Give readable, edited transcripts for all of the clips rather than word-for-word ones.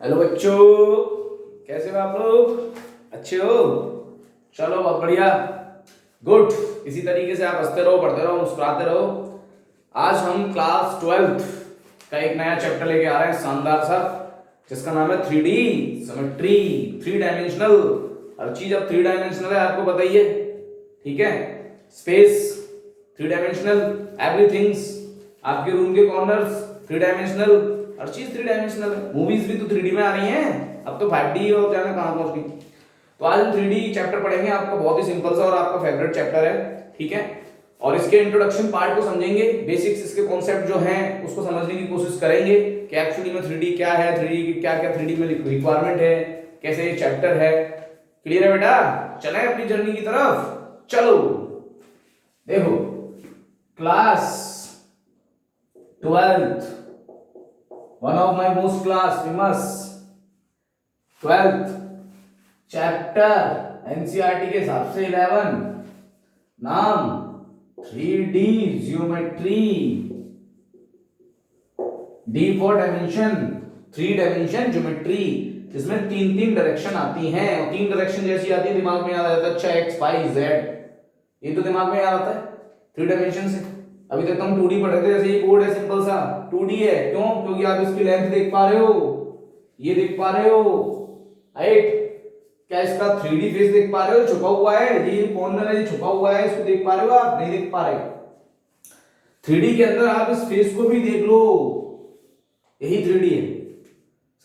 Hello बच्चों, कैसे हो आप लोग? अच्छे हो? चलो बहुत बढ़िया, गुड। इसी तरीके से आप हंसते रहो, पढ़ते रहो, मुस्कुराते रहो। आज हम क्लास 12th का एक नया चैप्टर लेके आ रहे हैं, शानदार सा, जिसका नाम है 3D ज्योमेट्री, 3 डायमेंशनल। हर चीज अब 3 डायमेंशनल है, आपको पता ही है। ठीक है, स्पेस 3 डायमेंशनल, एवरीथिंग्स, आपके रूम के कॉर्नर्स 3 डायमेंशनल, हर चीज 3 डायमेंशनल है। मूवीज भी तो 3D में आ रही हैं, अब तो 5D और क्या कहाँ पहुंच गई। तो आज हम 3D चैप्टर पढ़ेंगे, आपका बहुत ही सिंपल सा और आपका फेवरेट चैप्टर है। ठीक है, और इसके इंट्रोडक्शन पार्ट को समझेंगे, बेसिक्स इसके कॉन्सेप्ट जो हैं उसको समझने की कोशिश करेंगे कि एक्चुअली में 3D क्या है, 3D की क्या क्या 3D में रिक्वायरमेंट है, कैसे ये चैप्टर है। क्लियर है बेटा? चलें अपनी जर्नी की तरफ, चलो। देखो, class 12th, one of my most class famous 12th chapter NCERT के हिसाब से 11, नाम 3D geometry, D for dimension, 3 dimension geometry, जिसमें 3 डायरेक्शन आती हैं और 3 डायरेक्शन जैसी आती है दिमाग में याद आ जाता है। अच्छा, एक्स वाई जेड, ये तो दिमाग में याद आता है 3 डायमेंशन से। अभी तक हम 2D पढ़ रहे थे, जैसे ये बोर्ड है सिंपल सा 2D है। क्यों? क्योंकि आप इसकी लेंथ देख पा रहे हो, ये देख पा रहे हो, राइट? क्या इसका 3D फेस देख पा रहे हो? छुपा हुआ है, ये कॉर्नर है, ये छुपा हुआ है, इसको देख पा रहे हो? आप नहीं देख पा रहे। 3D के अंदर आप इस फेस को भी देख लो, यही 3D है।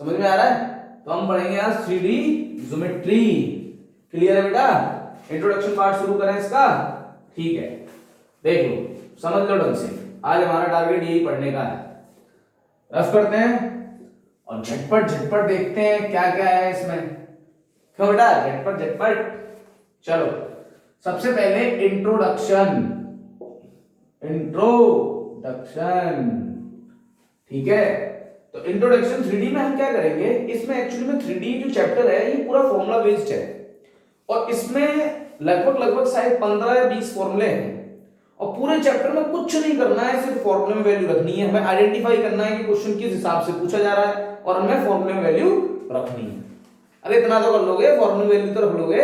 समझ में आ रहा है? तो हम पढ़ेंगे आज 3D ज्योमेट्री। क्लियर है बेटा? इंट्रोडक्शन पार्ट शुरू करें इसका। ठीक है, देख लो, समझ लो ढंग से। आज हमारा टारगेट यही पढ़ने का है। रस करते हैं और झटपट झटपट देखते हैं क्या क्या है इसमें। क्यों बेटा? झटपट झटपट। चलो, सबसे पहले इंट्रोडक्शन, इंट्रोडक्शन। ठीक है, तो इंट्रोडक्शन 3D में हम क्या करेंगे, इसमें एक्चुअली में 3D जो चैप्टर है ये पूरा फॉर्मूला बेस्ड है और इसमें लगभग शायद 15 या 20 फॉर्मूले हैं और पूरे चैप्टर में कुछ नहीं करना है, सिर्फ फॉर्मूले में वैल्यू रखनी है। हमें आइडेंटिफाई करना है कि क्वेश्चन किस हिसाब से पूछा जा रहा है और हमें फॉर्मूले में वैल्यू रखनी है। अरे इतना तो कर लोगे, फॉर्मूले में वैल्यू तो रख लोगे।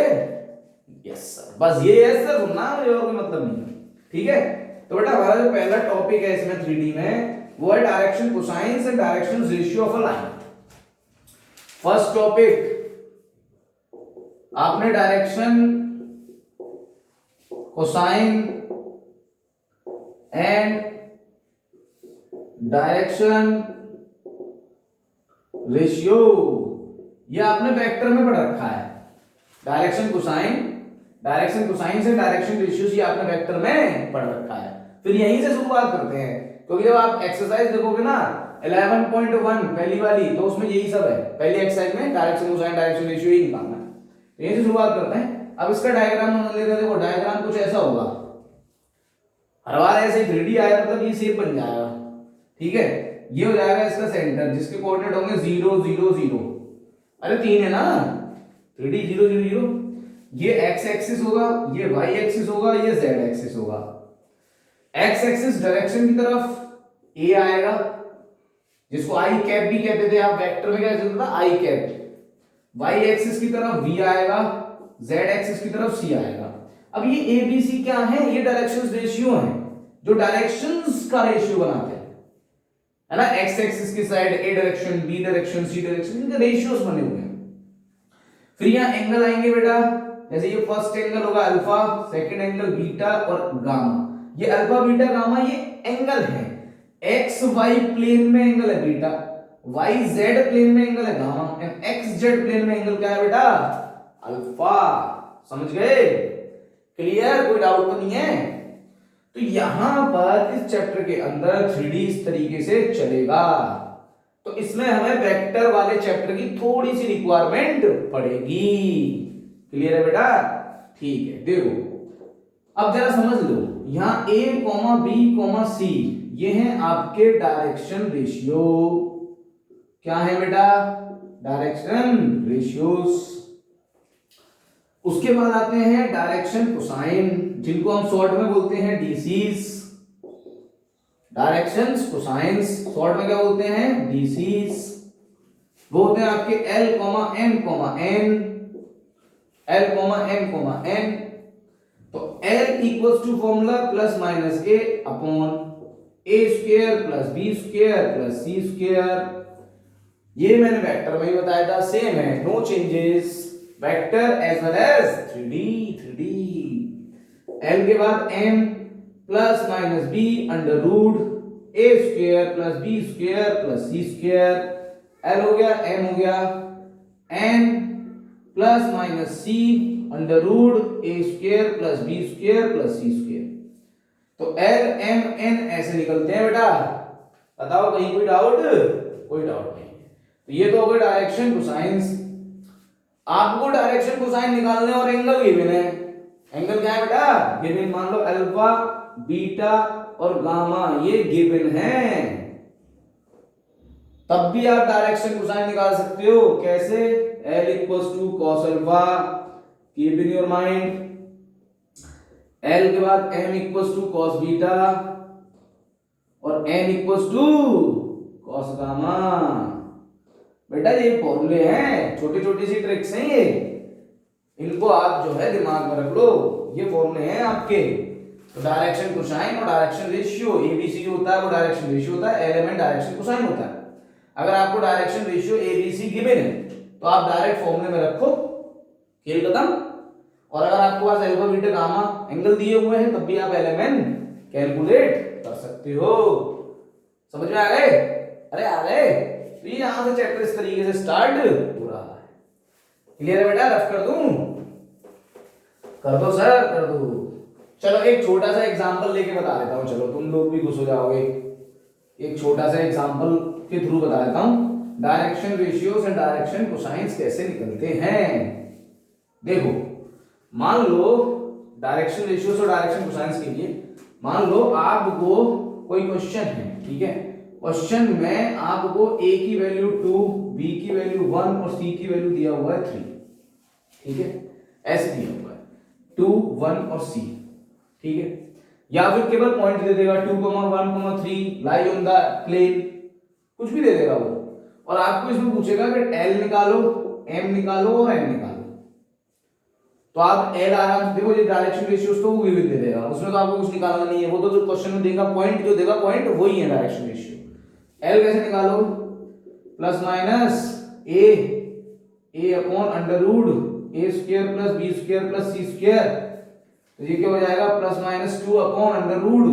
यस सर, बस ये है सर, सुनना है और कोई मतलब नहीं है। ठीक है, तो बेटा हमारा जो पहला टॉपिक है इसमें 3D में वो है direction cosines and direction ratio of a line. First topic, आपने direction cosine and direction ratio, ये आपने वेक्टर में पढ़ रखा है। डायरेक्शन कोसाइन से डायरेक्शन रेशियो, ये आपने वेक्टर में पढ़ रखा है। फिर यहीं से शुरुआत करते हैं, क्योंकि जब आप एक्सरसाइज देखोगे ना 11.1 पहली वाली, तो उसमें यही सब है। पहली एक्सरसाइज में डायरेक्शन कोसाइन डायरेक्शन रेशियो ही निकालना है। तो यहीं से शुरुआत करते हैं। अब इसका डायग्राम हम ले रहे हैं। देखो, डायग्राम कुछ ऐसा होगा, हर बार ऐसे 3D आया मतलब ये शेप बन जाएगा। ठीक है, ये हो जाएगा इसका सेंटर, जिसके कोऑर्डिनेट होंगे 0 0 0। अरे 3 है ना, 3D 0 0 0। ये एक्स एक्सिस होगा, ये वाई एक्सिस होगा, ये जेड एक्सिस होगा। एक्स एक्सिस डायरेक्शन की तरफ ए आएगा, जिसको आई कैप भी कहते थे आप, वेक्टर में क्या चलता था, आई कैप। वाई एक्सिस की तरफ वी आएगा, जेड एक्सिस की तरफ सी आएगा। अब ये ए बी सी क्या है? ये डायरेक्शंस रेशियो है, जो डायरेक्शंस का रेशियो बनाते हैं, है ना। एक्स एक्सिस की साइड ए डायरेक्शन, बी डायरेक्शन, सी डायरेक्शन, इनके रेशियोस बने हुए हैं। फिर यहां एंगल आएंगे बेटा, जैसे ये फर्स्ट एंगल होगा अल्फा, सेकंड एंगल बीटा और गामा। ये अल्फा बीटा गामा ये एंगल है। एक्स वाई प्लेन में एंगल है बीटा, वाई जेड प्लेन में एंगल है gamma, and X Z plane में एंगल क्या है बेटा? अल्फा। समझ गए? क्लियर? कोई डाउट तो नहीं है? तो यहां पर इस चैप्टर के अंदर 3D इस तरीके से चलेगा। तो इसमें हमें वेक्टर वाले चैप्टर की थोड़ी सी रिक्वायरमेंट पड़ेगी। क्लियर है बेटा? ठीक है, देखो अब जरा समझ लो, यहां ए कॉमा बी कॉमा सी ये हैं आपके डायरेक्शन रेशियो। क्या है बेटा? Direction ratios. उसके बाद आते हैं डायरेक्शन कोसाइन, जिनको हम शॉर्ट में बोलते हैं डीसीस। डायरेक्शंस कोसाइंस शॉर्ट में क्या बोलते हैं? डीसीस। वो होते हैं आपके L, M, N, L, M, N। तो L equals to formula plus minus A upon A square plus B square plus C square. ये मैंने वेक्टर में ही बताया था, सेम है, no changes, vector as well as 3D। L के बाद M plus minus B under root A square plus B square plus C square. L हो गया, M हो गया, N plus minus C under root A square plus B square plus C square. तो L, M, N ऐसे निकलते हैं बेटा। बताओ कहीं कोई डाउट? कोई डाउट नहीं। तो ये तो हो गई डायरेक्शन कोसाइंस। आपको डायरेक्शन कोसाइन निकालने और एंगल गिवन है। एंगल क्या है बेटा? गिवन, मान लो अल्फा, बीटा और गामा ये गिवन है, तब भी आप डायरेक्शन कोसाइन निकाल सकते हो। कैसे? L equals to cos alpha, keep in your mind. L के बाद M equals to cos beta और N equals to cos gamma. बेटा ये फॉर्मूले हैं, छोटी छोटी सी ट्रिक्स हैं ये, इनको आप जो है दिमाग में रख लो। ये फॉर्मूले हैं आपके। तो डायरेक्शन कोसाइन और डायरेक्शन रेशियो, एबीसी जो होता है वो डायरेक्शन रेशियो होता है, एलिमेंट डायरेक्शन कोसाइन होता है। अगर आपको डायरेक्शन रेशियो एबीसी गिवन है तो आप डायरेक्ट फॉर्मूले में रखो, खेल खत्म। और अगर आपके पास अल्फा, बीटा, गामा एंगल दिए हुए हैं तब भी आप एलिमेंट कैलकुलेट कर सकते हो। समझ में आ गए? अरे आ गए? तो ये यहां से चैप्टर इस तरीके से स्टार्ट हो रहा है। क्लियर है बेटा? रफ कर दूं? कर दो सर, कर दो। चलो एक छोटा सा एग्जांपल लेके बता देता हूं, चलो तुम लोग भी खुश हो जाओगे। एक छोटा सा एग्जांपल के थ्रू बता देता हूं direction ratios and direction cosines कैसे निकलते हैं। देखो, मान लो डायरेक्शन रेशियोस और डायरेक्शन कोसाइंस के लिए मान लो आपको कोई क्वेश्चन है, ठीक है। क्वेश्चन में आपको A की वैल्यू 2, B की वैल्यू 1 और C की वैल्यू दिया हुआ है 3, ठीक है। ऐसे दिया हुआ है 2, 1 और C, ठीक है। या फिर केवल पॉइंट दे देगा 2, 1, 3 लाई ऑन द प्लेन, कुछ भी दे देगा वो। और आपको इसमें पूछेगा कि L निकालो, M निकालो और N निकालो। तो आप L आराम से देखो, ये डायरेक्शन रेशियोस तो वो गिवन दे देगा, उसमें तो आपको कुछ निकालना नहीं है, वो तो जो क्वेश्चन में देगा पॉइंट, जो देगा पॉइंट वही है डायरेक्शन रेशियो। L कैसे निकालो? Plus minus A upon under root A square plus B square plus C square. तो ये क्या हो जाएगा? Plus minus 2 upon under root,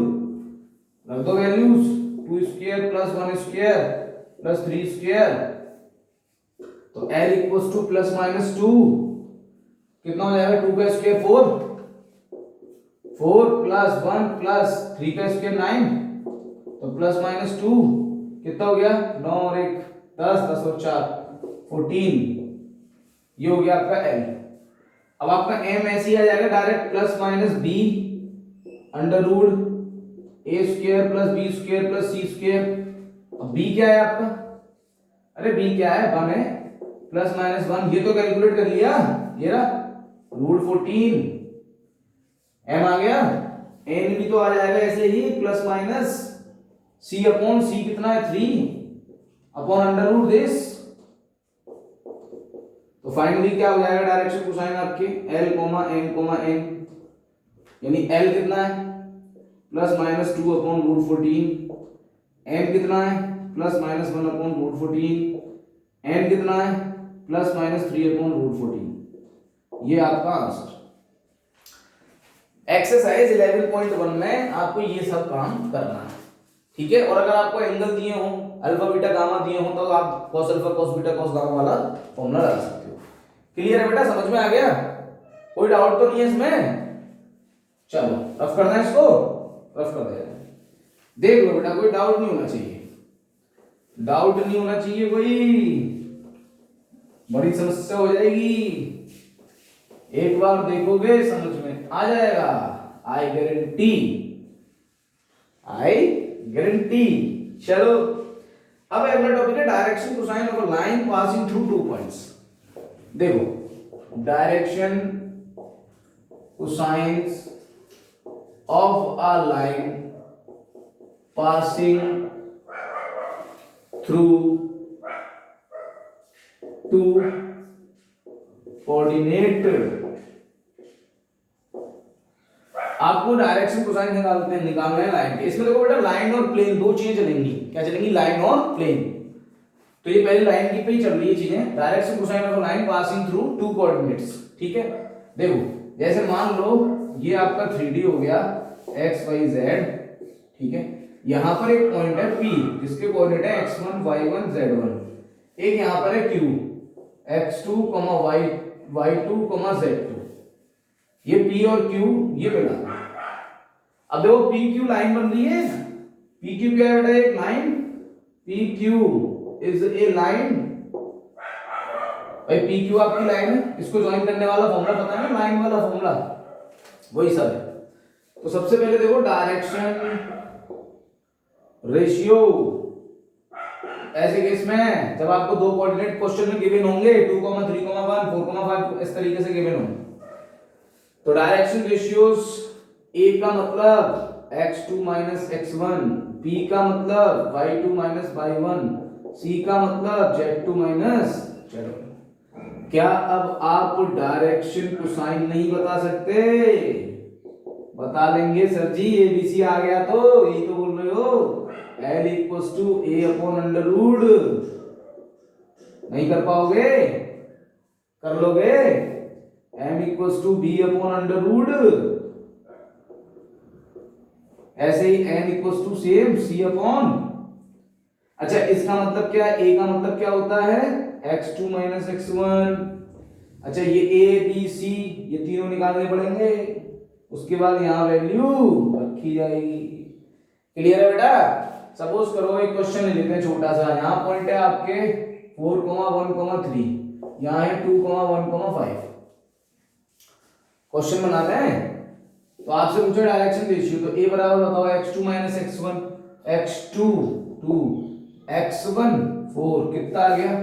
रख दो values, 2 square plus 1 square plus 3 square. तो L equals to plus minus 2 कितना हो जाएगा? 2 का स्क्वायर 4 प्लस 1 प्लस 3 का स्क्वायर 9, तो प्लस माइनस 2 कितना हो गया? 9 और 1 10, 10 और 4 14। ये हो गया आपका L। अब आपका M ऐसे ही आ जाएगा direct, plus minus B under root A square plus B square plus C square. अब B क्या है आपका? अरे B क्या है? 1 है, प्लस माइनस 1, ये तो कैलकुलेट कर लिया, ये रहा रूट 14। M आ गया, N भी तो आ जाएगा ऐसे ही, plus minus C upon C कितना है? 3 अपॉन अंडर रूट दिस। तो फाइनली क्या हो जाएगा डायरेक्शन कोसाइन आपके? L, M, N, यानी L कितना है? Plus minus 2 upon root 14। M कितना है? Plus minus 1 upon root 14। N कितना है? Plus minus 3 upon root 14। ये आपका आंसर। एक्सरसाइज 11.1 में आपको ये सब काम करना है, ठीक है। और अगर आपको एंगल दिए हो, अल्फा, बीटा, गामा दिए हो, तो आप cos alpha, cos beta, cos gamma वाला फॉर्मूला डाल सकते हो। क्लियर है बेटा? समझ में आ गया? कोई डाउट तो नहीं है इसमें? चलो रफ करना है इसको, रफ कर दे। देख लो बेटा, कोई डाउट नहीं होना चाहिए, डाउट नहीं होना चाहिए कोई, बड़ी समस्या हो जाएगी। एक बार देखोगे समझ में आ जाएगा, आई गारंटी, आई गारंटी। चलो अब अगला टॉपिक है direction cosine of a line passing through 2 points. देखो, direction cosines of a line passing through two coordinate. आपको डायरेक्शन कोसाइन निकालना है लाइन के। इसमें देखो बेटा लाइन और प्लेन दो चीजें चलेंगी। क्या चलेंगी? लाइन और प्लेन। तो ये पहले लाइन की पे ही चल रही है चीजें। Direction cosine of line passing through two coordinates. ठीक है, देखो जैसे मान लो ये आपका 3D हो गया x y z। ठीक है, यहां पर एक पॉइंट है P जिसके कोऑर्डिनेट है x1 y1 z1। एक यहां पर है Q x2, y2, z2। ये P और Q ये मिला। अब देखो PQ लाइन बन रही है। PQ क्या है बेटा? एक line. PQ is a line. भाई PQ आपकी लाइन है। इसको ज्वाइन करने वाला फॉर्मूला पता है ना, लाइन वाला फॉर्मूला, वही सब है। तो सबसे पहले देखो डायरेक्शन रेशियो। ऐसे केस में जब आपको दो कोऑर्डिनेट क्वेश्चन में गिवन होंगे 2, 3, 1, 4, 5 इस तरीके से गिवन होंगे, तो डायरेक्शन रेशियोज A का मतलब x2 माइनस x1, B का मतलब y2 माइनस y1, C का मतलब z2 माइनस z1। क्या अब आप डायरेक्शन कोसाइन नहीं बता सकते? बता लेंगे सर जी, ABC आ गया तो यही तो बोल रहे हो। L equals to A upon under root. नहीं कर पाओगे? कर लोगे? M equals to B upon under root. ऐसे ही n equals to same C upon. अच्छा, इसका मतलब क्या है? A का मतलब क्या होता है? x2 minus x1। अच्छा, ये A B C ये तीनों निकालने पड़ेंगे। उसके बाद यहाँ वैल्यू रखी जाएगी। क्लियर है बेटा? सपोज करो एक क्वेश्चन ले लेते हैं छोटा सा। यहाँ पॉइंट है आपके 4, 1, 3, यहाँ है 2, 1, 5। क्वेश्चन बनाते हैं तो आपसे पूछे डायरेक्शन रेशियो, तो A बराबर बताओ x2 minus x1, x2 2, x1 4, कितना आ गया?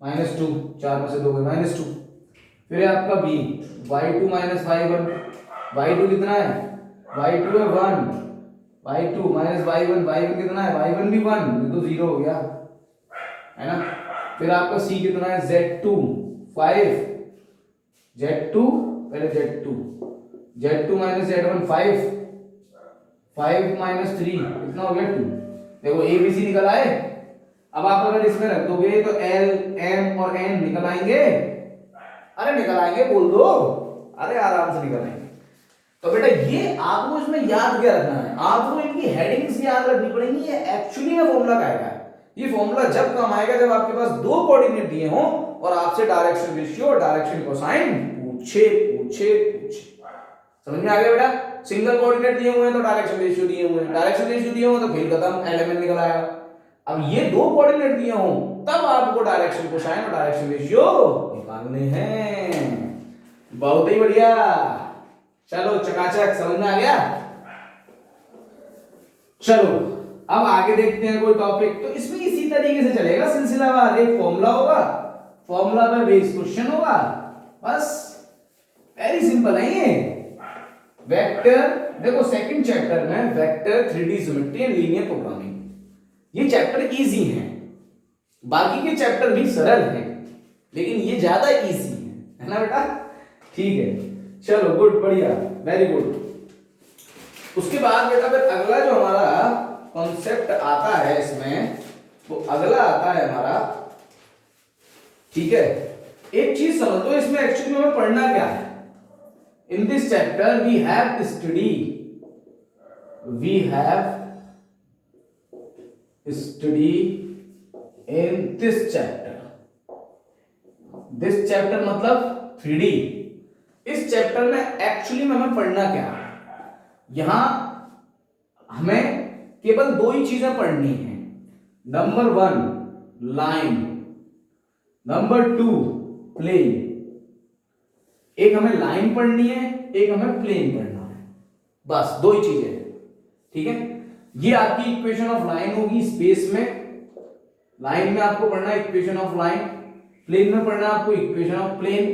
-2, 4 में से 2 गए -2। फिर है आपका B y2 minus y1, y2 कितना है? y2 है 1, y2 माइनस y1, y1 कितना है? y1 भी 1, ये तो 0 हो गया है ना। फिर आपका C कितना है? z2 5, z2 पहले z2 माइनस z1 5 माइनस 3 कितना हो गया? 2। देखो ABC निकल आए। अब आप अगर इसमें रख दोगे तो L, M और N निकल आएंगे। अरे निकल आएंगे, बोल दो। अरे आराम से निकल आएंगे। तो बेटा ये आपको इसमें याद क्या रखना है? आपको इनकी हेडिंग्स याद रखनी पड़ेंगी। ये एक्चुअली में फॉर्मूला का है। ये फॉर्मूला जब काम आएगा जब आपके पास दो कोऑर्डिनेट दिए हों और आपसे डायरेक्शन रेशियो और डायरेक्शन कोसाइन पूछे। समझ में आ गया बेटा? सिंगल कोऑर्डिनेट दिए हुए हैं तो डायरेक्शन रेशियो दिए हुए हैं, डायरेक्शन रेशियो दिए हुए तो खेल खत्म, एलिमेंट निकल आएगा। अब ये दो कोऑर्डिनेट दिए हों तब आपको डायरेक्शन कोसाइन और डायरेक्शन रेशियो निकालने हैं। बहुत ही बढ़िया। चलो चकाचक, समझ में आ गया? चलो अब आगे देखते हैं कोई टॉपिक। तो इसमें इसी तरीके से चलेगा सिलसिलावार। एक फॉर्मूला होगा, फॉर्मूला पे बेस्ड क्वेश्चन होगा, बस वेरी सिंपल है ये। वेक्टर देखो सेकंड चैप्टर में vector, 3D geometry and linear programming, ये चैप्टर इजी है। बाकी के चैप्टर भी सरल हैं लेकिन ये ज्यादा इजी है ना बेटा? ठीक है, चलो गुड, बढ़िया, वेरी गुड। उसके बाद बेटा फिर अगला जो हमारा कॉन्सेप्ट आता है इसमें, तो अगला आता है हमारा, ठीक है, एक चीज समझ लो इसमें एक्चुअली हमें पढ़ना क्या है। In this chapter we have study in this chapter। This chapter मतलब 3D। इस चैप्टर में एक्चुअली में हमें पढ़ना क्या है? यहां हमें केवल दो ही चीजें पढ़नी है। Number 1 line, number 2 plane. एक हमें लाइन पढ़नी है, एक हमें प्लेन पढ़ना है, बस दो ही चीजें, ठीक है। ये आपकी इक्वेशन ऑफ लाइन होगी स्पेस में। लाइन में आपको पढ़ना है इक्वेशन ऑफ लाइन, प्लेन में पढ़ना है आपको इक्वेशन ऑफ प्लेन,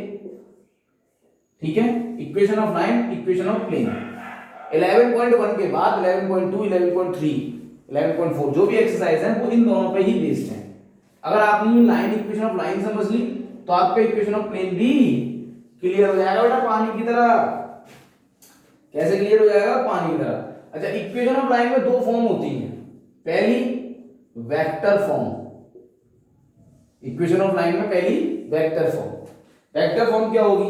ठीक है। Equation of line, equation of plane. 11.1 के बाद 11.2, 11.3, 11.4 जो भी एक्सरसाइज है वो इन दोनों पे ही बेस्ड है। अगर आपने लाइन इक्वेशन ऑफ लाइन समझ ली तो आपका इक्वेशन ऑफ प्लेन भी क्लियर हो जाएगा बेटा, पानी की तरह। कैसे क्लियर हो जाएगा? पानी की तरह। अच्छा, इक्वेशन ऑफ लाइन में दो फॉर्म होती हैं। पहली vector form, equation of line में पहली वेक्टर फॉर्म। वेक्टर फॉर्म क्या होगी?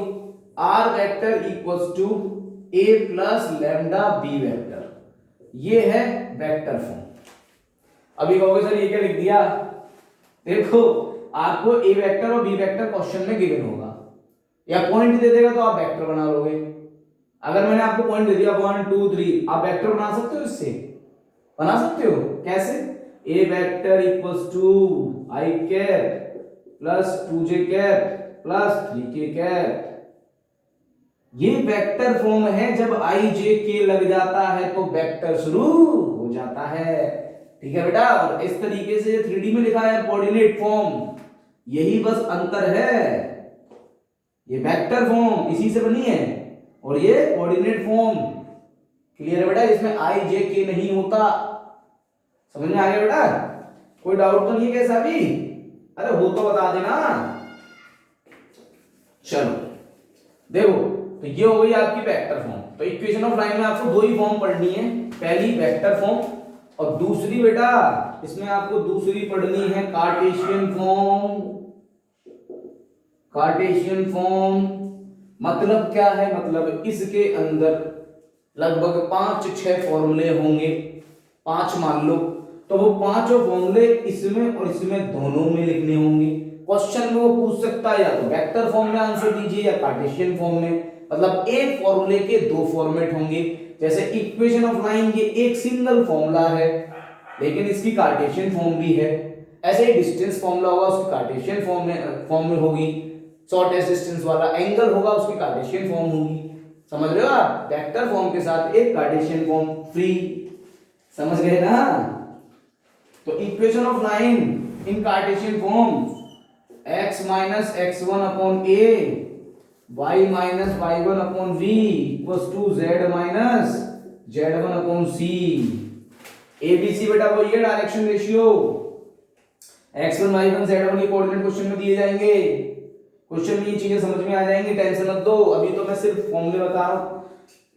R vector equals to A plus lambda B vector, ये है वेक्टर फॉर्म। अभी कहोगे सर ये क्या लिख दिया? देखो, आपको ए वेक्टर और बी वेक्टर क्वेश्चन में गिवन होगा, या पॉइंट दे देगा तो आप वेक्टर बना लोगे। अगर मैंने आपको पॉइंट दे दिया 1 2 3, आप वेक्टर बना सकते हो, इससे बना सकते हो। कैसे? A vector equals to I cap plus 2j cap plus 3k cap. ये वेक्टर फॉर्म है। जब आई जे के लग जाता है तो वेक्टर शुरू हो जाता है। ठीक है बेटा, और इस तरीके से 3D में लिखा है कोऑर्डिनेट फॉर्म, यही बस अंतर है। ये वेक्टर फॉर्म इसी से बनी है और ये कोऑर्डिनेट फॉर्म। क्लियर है बेटा? इसमें आई जे के नहीं होता। समझ में आ गया बेटा? कोई डाउट तो नहीं है कैसा भी? अरे हो तो बता देना। चलो देखो, तो ये हो गई आपकी वेक्टर फॉर्म। तो इक्वेशन ऑफ लाइन में आपको दो ही फॉर्म पढ़नी है, पहली वेक्टर फॉर्म और दूसरी बेटा इसमें आपको दूसरी पढ़नी है कार्टेशियन फॉर्म। कार्टेशियन फॉर्म मतलब क्या है? मतलब इसके अंदर लगभग 5-6 फॉर्मूले होंगे, 5 मान लो, तो वो पांचों फॉर्मूले इसमें और इसमें दोनों में लिखने होंगे। क्वेश्चन में वो पूछ सकता है या तो वेक्टर फॉर्म में आंसर दीजिए या कार्टेशियन फॉर्म में। मतलब एक फॉर्मूले के दो फॉर्मेट होंगे। जैसे इक्वेशन ऑफ लाइन ये एक सिंगल फॉर्मूला है लेकिन इसकी कार्टेशियन फॉर्म भी है। ऐसे ही डिस्टेंस फॉर्मूला होगा, उसकी कार्टेशियन फॉर्म में होगी। शॉर्टेस्ट डिस्टेंस वाला एंगल होगा, उसकी कार्टेशियन फॉर्म होगी। समझ रहे हो आप? वेक्टर फॉर्म के साथ एक कार्टेशियन फॉर्म फ्री। समझ गए ना? तो equation of line in cartesian form x minus x1 upon a, y minus y1 upon v equals to z minus z1 upon c। ABC बेटा वो ये direction ratio x1 y1 z1 के coordinate question में दिए जाएंगे। Question में ये चीजें समझ में आ जाएंगी, टेंशन मत दो। अभी तो मैं सिर्फ फॉर्मूले बता रहा हूं।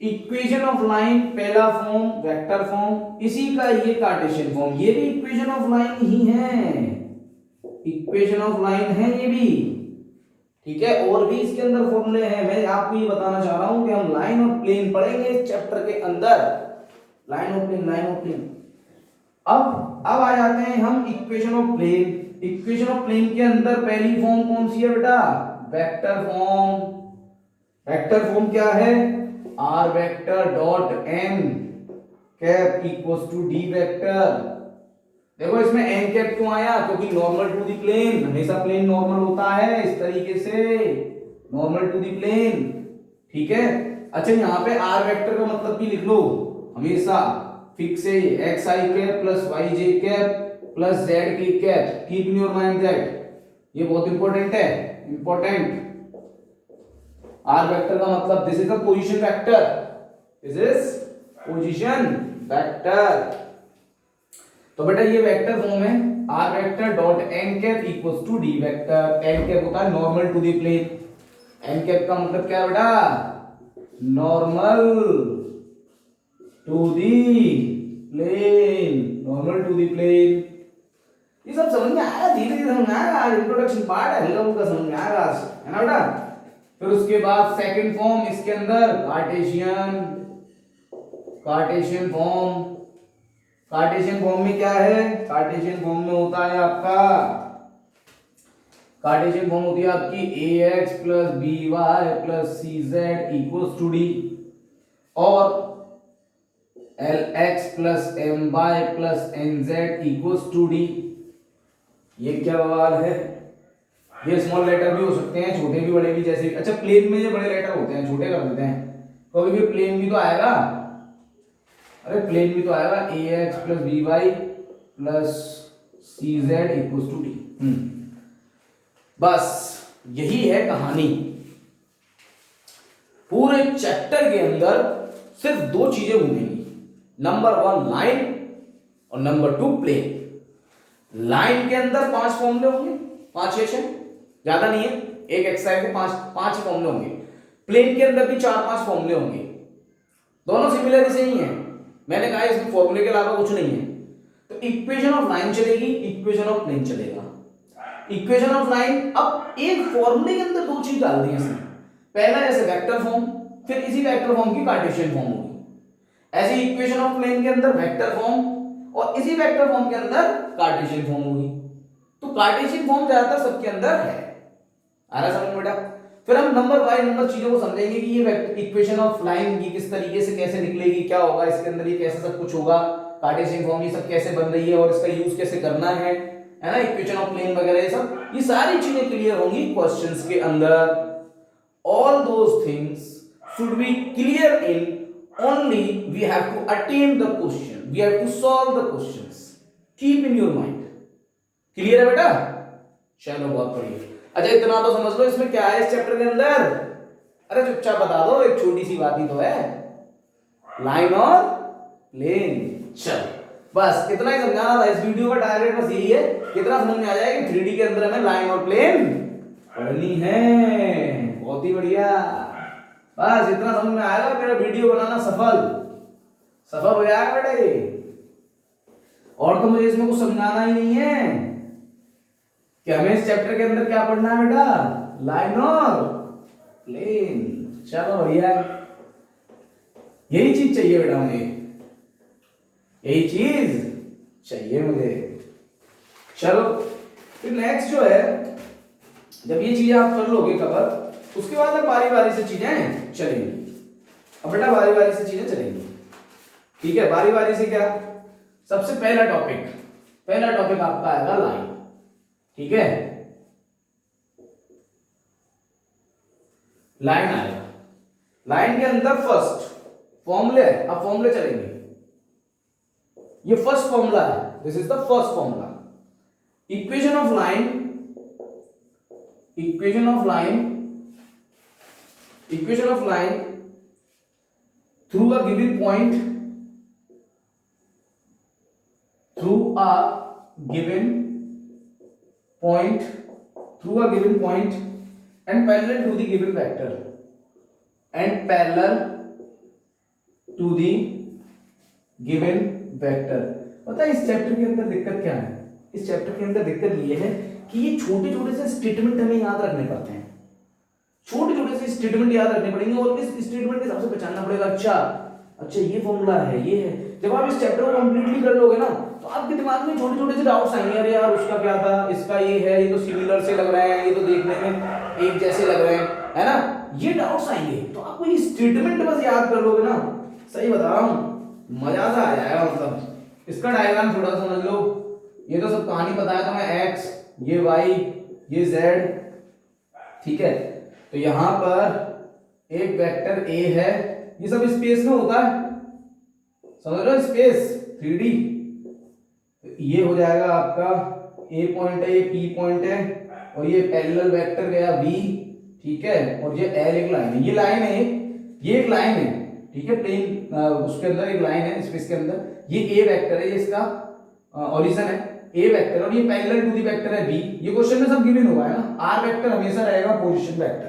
इक्वेशन ऑफ लाइन पहला फॉर्म वेक्टर फॉर्म, इसी का ये कार्टेशियन फॉर्म, ये भी इक्वेशन ऑफ लाइन ही है। इक्वेशन ऑफ लाइन है ये भी। ठीक है, और भी इसके अंदर फॉर्मूले हैं। मैं आपको ये बताना चाह रहा हूं कि हम लाइन और प्लेन पढ़ेंगे इस चैप्टर के अंदर। लाइन और प्लेन, लाइन और प्लेन। अब आ जाते हैं हम equation of plane. Equation of plane के अंदर पहली फॉर्म कौन सी है बेटा? Vector form. वेक्टर फॉर्म क्या है? R vector dot N cap equals to D vector. देखो इसमें एन कैप क्यों आया? क्योंकि नॉर्मल टू दी प्लेन, हमेशा प्लेन नॉर्मल होता है इस तरीके से, नॉर्मल टू दी प्लेन। ठीक है। अच्छा, यहाँ पे आर वेक्टर का मतलब भी लिख लो हमेशा फिक्स है, X I cap plus Y J cap plus Z k cap. Keep in your mind that, ये बहुत इंपॉर्टेंट है, इंपॉर्टेंट। आर वेक्टर का मतलब this is a position vector, this is position vector. तो बेटा ये वेक्टर फॉर्म है R vector dot N cap equals to D vector. N cap होता है normal to the plane. N cap का मतलब क्या है बेटा? Normal to the plane, normal to the plane. ये सब समझ में आया, धीरे धीरे समझ में आएगा। इंट्रोडक्शन पार्ट है, हल्का फुल्का समझ में आएगा, है ना बेटा? फिर उसके बाद सेकंड फॉर्म इसके अंदर Cartesian. Cartesian form, Cartesian form में क्या है? कार्टेशियन फॉर्म में होता है आपका, कार्टेशियन फॉर्म होती है आपकी ax plus by plus cz equals to d और lx plus my plus nz equals to d। ये क्या सवाल है? ये स्मॉल लेटर भी हो सकते हैं, छोटे भी बड़े भी। जैसे अच्छा प्लेन में ये बड़े लेटर होते हैं, छोटे कर देते हैं। कभी भी प्लेन भी तो आएगा, अरे प्लेन भी तो आएगा ax plus by plus cz equals to d। बस यही है कहानी। पूरे चैप्टर के अंदर सिर्फ दो चीजें घूमेंगी, नंबर 1 लाइन और नंबर 2 प्लेन। लाइन के अंदर 5 फॉर्मूले होंगे, 5 या 6, ज्यादा नहीं है, एक एक्सरसाइज के 5 ही फॉर्मूले होंगे। प्लेन के अंदर भी 4-5 फॉर्मूले होंगे, दोनों सिमिलर से ही हैं। मैंने कहा इसमें फॉर्मूले के अलावा कुछ नहीं है। तो इक्वेशन ऑफ लाइन चलेगी, इक्वेशन ऑफ प्लेन चलेगा। इक्वेशन ऑफ लाइन, अब एक फॉर्मूले के अंदर 2 चीज डाल दी इसमें, पहला जैसे वेक्टर फॉर्म, फिर इसी वेक्टर फॉर्म की कार्टेशियन फॉर्म होगी। ऐसे इक्वेशन ऑफ प्लेन के अंदर वेक्टर फॉर्म और इसी वेक्टर फॉर्म के अंदर कार्टेशियन फॉर्म होगी। तो कार्टेशियन फॉर्म ज्यादातर सबके अंदर है। आ रहा समझ बेटा? फिर हम नंबर बाय नंबर चीजों को समझेंगे कि ये इक्वेशन ऑफ लाइन ये किस तरीके से कैसे निकलेगी, क्या होगा इसके अंदर, ये कैसे सब कुछ होगा, कार्टेशियन फॉर्म ये सब कैसे बन रही है और इसका यूज कैसे करना है ना, इक्वेशन ऑफ प्लेन वगैरह ये सब, ये सारी चीजें क्लियर होंगी क्वेश्चंस के अंदर। All those things should be clear in only we have to attain the question, we have to solve the questions, keep in your mind। Clear है बेटा? चलो बहुत बढ़िया। अच्छा इतना तो समझ लो इसमें क्या है इस चैप्टर के अंदर। अरे चुपचाप बता दो, एक छोटी सी बात ही तो है, लाइन और प्लेन। चलो बस इतना ही समझाना था। इस वीडियो का टारगेट बस यही है, कितना समझ में आ जाए कि 3D के अंदर हमें लाइन और प्लेन पढ़नी है। बहुत ही बढ़िया, बस इतना समझ में आएगा, मेरा वीडियो बनाना सफल हो जाएगा बेटे। और तो मुझे इसमें कुछ समझाना ही नहीं है कि हमें इस चैप्टर के अंदर क्या पढ़ना है बेटा, लाइन और प्लेन। चलो भैया, यही चीज चाहिए बेटा मुझे, यही चीज चाहिए मुझे। चलो फिर नेक्स्ट जो है, जब ये चीजें आप कर लोगे कवर, उसके बाद में बारी बारी से चीजें चलेंगी। अब बेटा बारी बारी से चीजें चलेंगी, ठीक है? बारी बारी से क्या, सबसे पहला टॉपिक आपका आएगा लाइन, ठीक है? लाइन आएगा, लाइन के अंदर फर्स्ट फॉर्मूले है। अब फॉर्मूले चलेंगे, ये फर्स्ट फॉर्मूला है, this is the first formula. Equation of line through a given point and parallel to the given vector पता है इस चैप्टर के अंदर दिक्कत क्या है? इस चैप्टर के अंदर दिक्कत ये है कि ये छोटे छोटे से स्टेटमेंट हमें याद रखने पड़ते हैं, छोटे छोटे से स्टेटमेंट याद रखने पड़ेंगे और इस स्टेटमेंट के हिसाब से पहचानना पड़ेगा। अच्छा ये फॉर्मूला है, ये है। जब आप इस चैप्टर को कंप्लीटली कर लोगे ना, तो आपके दिमाग में छोटे छोटे से डाउट्स आएंगे, अरे यार उसका क्या था, इसका ये है, ये तो सिमिलर से लग रहे हैं, ये तो देखने में एक जैसे लग रहे हैं, है ना, ये डाउट्स आएंगे। तो आपको ये स्टेटमेंट बस याद कर लोगे ना, सही बता रहा हूँ, मजा सा आ जाएगा। मतलब इसका डायग्राम थोड़ा समझ लो, ये तो सब कहानी बताया था मैं, एक्स, ये वाई, ये जेड, ठीक है? तो यहां पर एक वेक्टर ए है, ये सब स्पेस में होता है, समझ लो, स्पेस 3D। ये हो जाएगा आपका ए पॉइंट है, ये पी पॉइंट है, और ये पैरेलल वेक्टर गया वी, ठीक है? और ये एल एक लाइन है, ये लाइन है, ये एक लाइन है, ठीक है? प्लेन उसके अंदर एक लाइन है स्पेस के अंदर, ये ए वेक्टर है, ये इसका ओरिजिन है ए वेक्टर, और ये पैरेलल टू दी वेक्टर है बी। ये क्वेश्चन में सब गिवन हुआ है ना। आर वेक्टर हमेशा रहेगा position vector,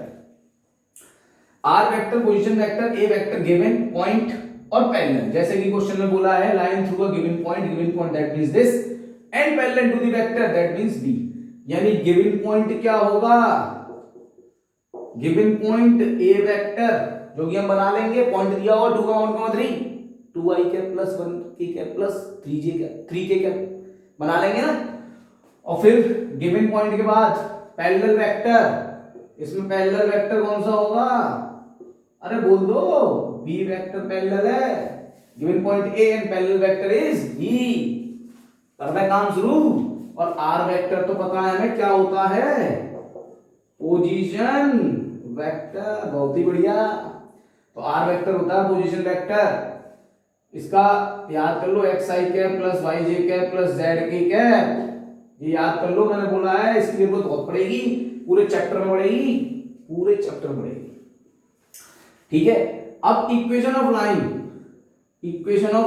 R vector position vector, A vector given point और पैरेलल, जैसे कि क्वेश्चन में बोला है line through a given point that means this and parallel to the vector that means B. यानी गिवन पॉइंट क्या होगा, गिवन पॉइंट ए vector, जो कि हम बना लेंगे, पॉइंट दिया हुआ 2,3 2i cap plus 1k cap plus 3k cap बना लेंगे ना। और फिर गिवन पॉइंट के बाद पैरेलल वेक्टर, इसमें पैरेलल वेक्टर कौन सा होगा, अरे बोल दो, बी वेक्टर पैरेलल है, given point A and parallel vector is B. करना है काम शुरू। और आर वेक्टर तो पता है हमें क्या होता है, पोजीशन वेक्टर। बहुत ही बढ़िया। तो आर वेक्टर होता है पोजीशन वेक्टर, इसका याद कर लो, x I cap plus Y J cap plus Z के कैप, ये याद कर लो, मैंने बोला है इसकी जरूरत बहुत पड़ेगी, पूरे चैप्टर में पड़ेगी, पूरे चैप्टर में पड़ेगी, ठीक है? अब equation of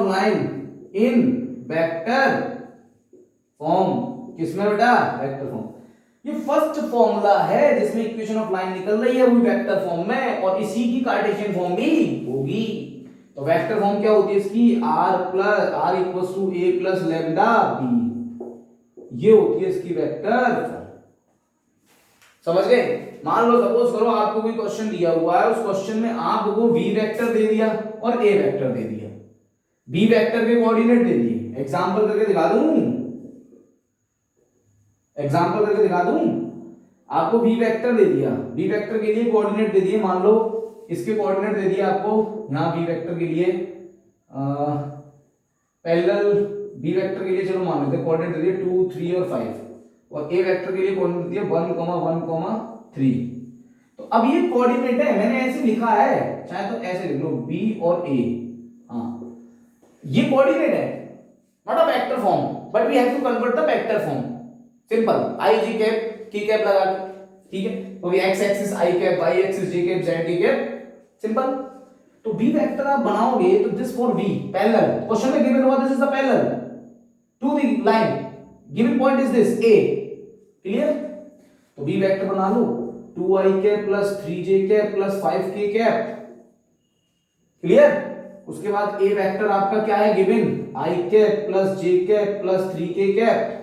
line in vector form किसमें बेटा? Vector form. ये फर्स्ट फॉर्मूला है जिसमें इक्वेशन ऑफ लाइन निकल रही है वो वेक्टर फॉर्म में, और इसी की कार्टेशियन फॉर्म भी होगी। तो वेक्टर फॉर्म क्या होती है इसकी? r equals to a plus lambda b, ये होती है इसकी वेक्टर फॉर्म। समझ गए? मान लो सपोज करो आपको कोई क्वेश्चन दिया हुआ है, उस क्वेश्चन में आपको v वेक्टर दे दिया और a वेक्टर दे दिया, b वेक्टर के कोऑर्डिनेट दे दिए। एग्जांपल करके दिखा दूं आपको v वेक्टर दे दिया, v वेक्टर के लिए कोऑर्डिनेट दे दिए, मान लो इसके कोऑर्डिनेट दे दिए आपको यहाँ v वेक्टर के लिए पैरेलल b वेक्टर के लिए, चलो मान लेते हैं कोऑर्डिनेट दे दिए 2 3 और 5, और a वेक्टर के लिए कोऑर्डिनेट दिया 1 1 3। तो अब ये कोऑर्डिनेट है, मैंने ऐसे लिखा है, चाहे तो ऐसे लिख लो b और a, हाँ ये कोऑर्डिनेट है, not a vector form, but we have to convert the vector form. Simple, i j cap k cap लगा के, ठीक है, तो ये x axis i cap, y axis j cap, z k cap, simple. तो b vector आप बनाओगे तो this for v parallel, question में गिवन हुआ this is the parallel to the line, given point is this a, clear? तो b vector बना लो 2i cap plus 3j cap plus 5k cap, clear? उसके बाद a वेक्टर आपका क्या है given? i cap plus j cap plus 3k cap.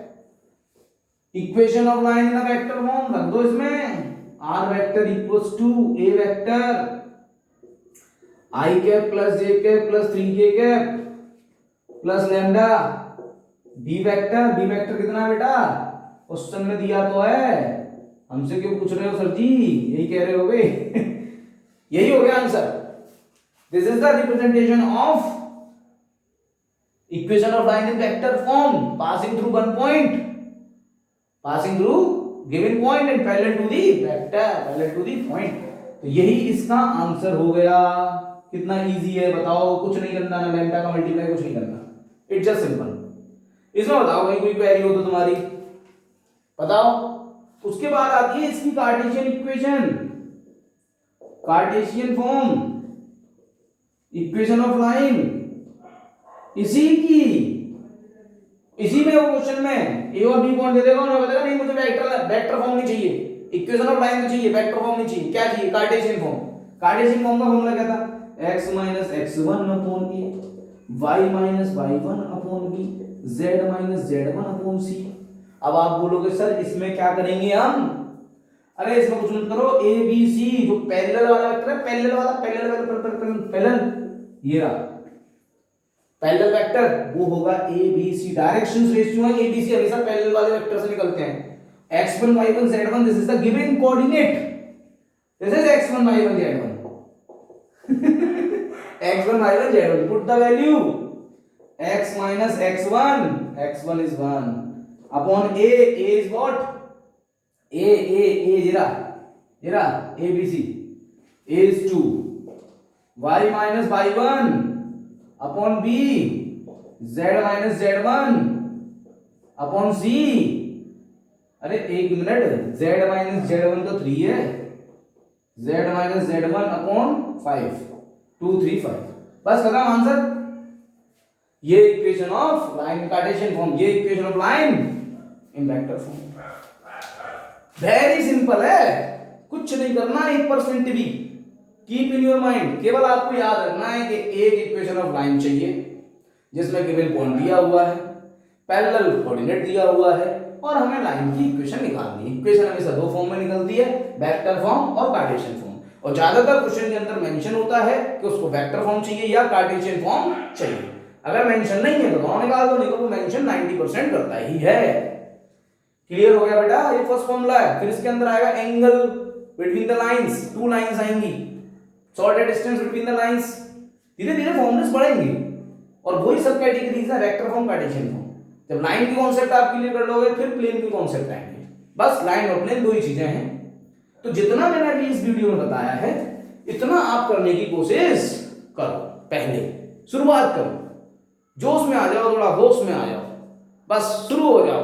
Equation of line in a vector form रख दो इसमें, r vector equals to a vector i cap plus j cap plus 3k cap plus lambda b vector कितना है बेटा? Question में दिया तो है, हमसे क्यों पूछ रहे हो सर जी? यही कह रहे होगे यही हो गया answer. This is the representation of equation of line in vector form, passing through one point, passing through given point and parallel to the vector, parallel to the point। तो यही इसका आंसर हो गया। कितना इजी है बताओ, कुछ नहीं करना, ना लैम्डा का मल्टीप्लाई कुछ नहीं करना, इट्स जस्ट सिंपल। इसमें बताओ भाई कोई क्वेरी हो तो तुम्हारी बताओ। उसके बाद आती है इसकी Cartesian equation, Cartesian form, equation of line, इसी में वो क्वेश्चन में ए और बी कौन दे देगा और बताएगा नहीं मुझे वेक्टर फॉर्म नहीं चाहिए, इक्वेशन ऑफ लाइन तो चाहिए, वेक्टर फॉर्म नहीं चाहिए, क्या चाहिए? Cartesian form. कार्टेशियन फॉर्म का फॉर्मूला क्या था? x minus x1 upon a, y minus y1 upon b, z minus z1 upon c। अब आप बोलोगे सर इसमें क्या करेंगे हम? अरे इसमें कुछ मत करो, a b c जो पैरेलल वाला वेक्टर है, पैरेलल ये रहा पैरेलल वेक्टर, वो होगा a b c, directions ratio है a b c, हमेशा पैरेलल वाले वेक्टर से निकलते हैं। x1 y1 z1, this is the given coordinate, this is x1 y1 z1 x1 y1 z1, put the value x minus x1 is 1 upon a is what? a ये रहा a b c, a is 2, y minus y1 upon b, z minus z1 upon c। अरे एक minute, z minus z1 तो 3 है, z minus z1 upon 5, 2 3 5, बस खत्म answer. ये equation of line Cartesian form, ये equation of line in vector form. Very simple है, कुछ नहीं करना 1% भी। कीप इन योर माइंड, केवल आपको याद रखना है कि एक इक्वेशन ऑफ लाइन चाहिए जिसमें गिवन पॉइंट दिया हुआ है, पैरेलल कोऑर्डिनेट दिया हुआ है, और हमें लाइन की इक्वेशन निकालनी है। इक्वेशन हमेशा दो फॉर्म में निकलती है, वेक्टर फॉर्म और कार्टेशियन फॉर्म, और ज्यादातर क्वेश्चन के अंदर मेंशन होता है कि उसको वेक्टर फॉर्म चाहिए या कार्टेशियन फॉर्म चाहिए। अगर मेंशन नहीं है तो दोनों निकाल दो, नहीं तो वो मेंशन 90% करता ही है। क्लियर हो गया बेटा? ये फर्स्ट फॉर्मूला है। फिर इसके अंदर आएगा angle between the lines, two lines आएंगी, shortest distance between the lines. धीरे धीरे फॉर्मूलेस बढ़ेंगे, और वही सब कैटेगरीज है वेक्टर फॉर्म, कार्टेशियन फॉर्म। जब लाइन की कॉन्सेप्ट आप क्लियर कर लोगे फिर प्लेन की कॉन्सेप्ट आएंगे। बस लाइन और प्लेन दो ही चीजें हैं। तो जितना मैंने अभी इस वीडियो में बताया है इतना आप करने की कोशिश करो, पहले शुरुआत करो, जोश में आ जाओ, थोड़ा होश में आ जाओ, बस शुरू हो जाओ,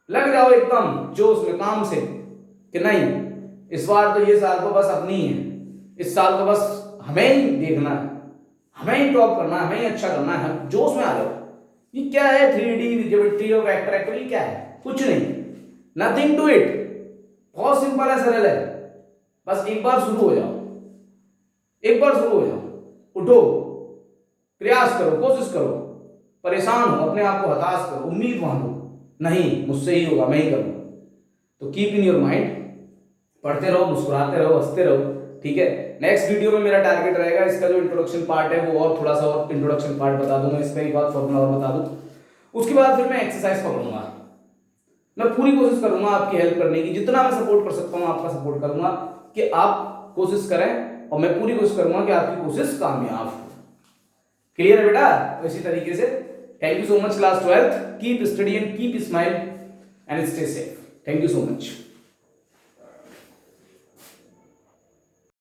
लग जाओ एकदम जोश में काम से कि नहीं इस बार तो ये साल तो बस अपनी है, इस साल तो बस हमें ही देखना है, हमें ही टॉप करना है, हमें ही अच्छा करना है। जोश में आ जाओ। ये क्या है 3D ज्योमेट्री और वेक्टर एक्टिविटी क्या है? कुछ नहीं, नथिंग टू इट, बहुत सिंपल है, सरल है। बस एक बार शुरू हो जाओ, एक बार शुरू हो जाओ, उठो, प्रयास करो, कोशिश करो, परेशान हो, अपने आप को हताश करो, उम्मीद बांधो, नहीं मुझसे ही होगा, मैं ही करूंगा। तो कीप इन योर माइंड, पढ़ते रहो, मुस्कुराते रहो, हंसते रहो, ठीक है। नेक्स्ट वीडियो में मेरा टारगेट रहेगा इसका जो इंट्रोडक्शन पार्ट है वो और थोड़ा सा और इंट्रोडक्शन पार्ट बता दूंगा, इसका एक बात फॉर्मूला और बता दूं, उसके बाद फिर मैं एक्सरसाइज पकड़ूंगा। मैं पूरी कोशिश करूंगा आपकी हेल्प करने की, जितना मैं सपोर्ट कर सकता हूं आपका सपोर्ट करूंगा कि आप कोशिश करें, और मैं पूरी कोशिश करूंगा कि आपकी कोशिश कामयाब हो। क्लियर है बेटा? तो इसी तरीके से thank you so much class 12th, keep study and keep smile and stay safe. Thank you so much.